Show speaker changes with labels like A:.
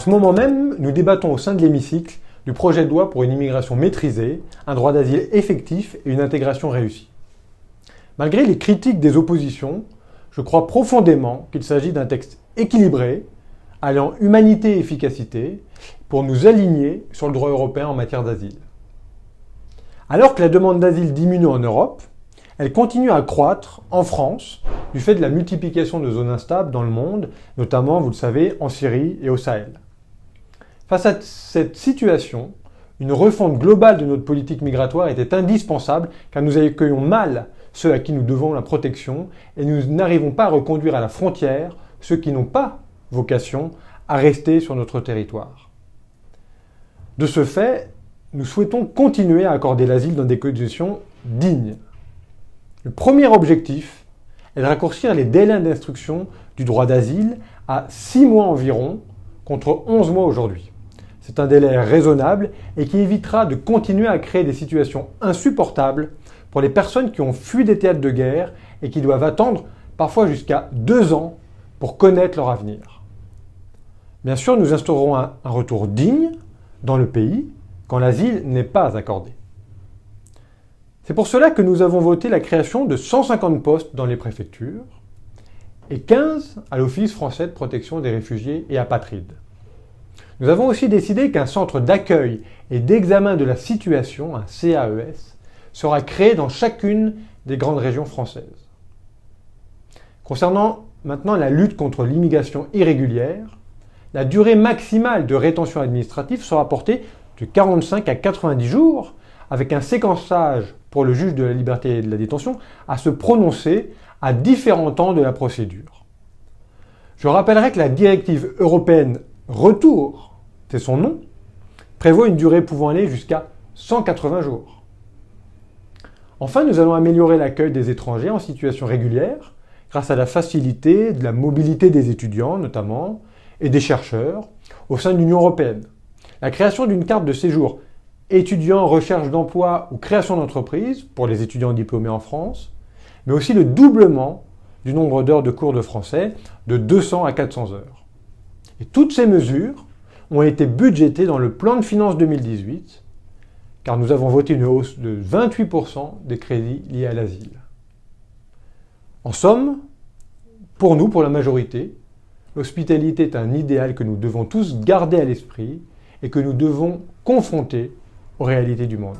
A: ce moment même, nous débattons au sein de l'hémicycle du projet de loi pour une immigration maîtrisée, un droit d'asile effectif et une intégration réussie. Malgré les critiques des oppositions, je crois profondément qu'il s'agit d'un texte équilibré, alliant humanité et efficacité, pour nous aligner sur le droit européen en matière d'asile. Alors que la demande d'asile diminue en Europe, elle continue à croître en France du fait de la multiplication de zones instables dans le monde, notamment, vous le savez, en Syrie et au Sahel. Face à cette situation, une refonte globale de notre politique migratoire était indispensable car nous accueillons mal ceux à qui nous devons la protection et nous n'arrivons pas à reconduire à la frontière ceux qui n'ont pas vocation à rester sur notre territoire. De ce fait, nous souhaitons continuer à accorder l'asile dans des conditions dignes. Le premier objectif est de raccourcir les délais d'instruction du droit d'asile à 6 mois environ, contre 11 mois aujourd'hui. C'est un délai raisonnable et qui évitera de continuer à créer des situations insupportables pour les personnes qui ont fui des théâtres de guerre et qui doivent attendre parfois jusqu'à 2 ans pour connaître leur avenir. Bien sûr, nous instaurerons un retour digne dans le pays quand l'asile n'est pas accordé. C'est pour cela que nous avons voté la création de 150 postes dans les préfectures et 15 à l'Office français de protection des réfugiés et apatrides. Nous avons aussi décidé qu'un centre d'accueil et d'examen de la situation, un CAES, sera créé dans chacune des grandes régions françaises. Concernant maintenant la lutte contre l'immigration irrégulière, la durée maximale de rétention administrative sera portée de 45 à 90 jours, avec un séquençage pour le juge de la liberté et de la détention à se prononcer à différents temps de la procédure. Je rappellerai que la directive européenne Retour, c'est son nom, prévoit une durée pouvant aller jusqu'à 180 jours. Enfin, nous allons améliorer l'accueil des étrangers en situation régulière grâce à la facilité de la mobilité des étudiants notamment et des chercheurs au sein de l'Union européenne. La création d'une carte de séjour étudiants, recherche d'emploi ou création d'entreprise pour les étudiants diplômés en France, mais aussi le doublement du nombre d'heures de cours de français de 200 à 400 heures. Et toutes ces mesures ont été budgétées dans le plan de finances 2018, car nous avons voté une hausse de 28% des crédits liés à l'asile. En somme, pour nous, pour la majorité, l'hospitalité est un idéal que nous devons tous garder à l'esprit et que nous devons confronter aux réalités du monde.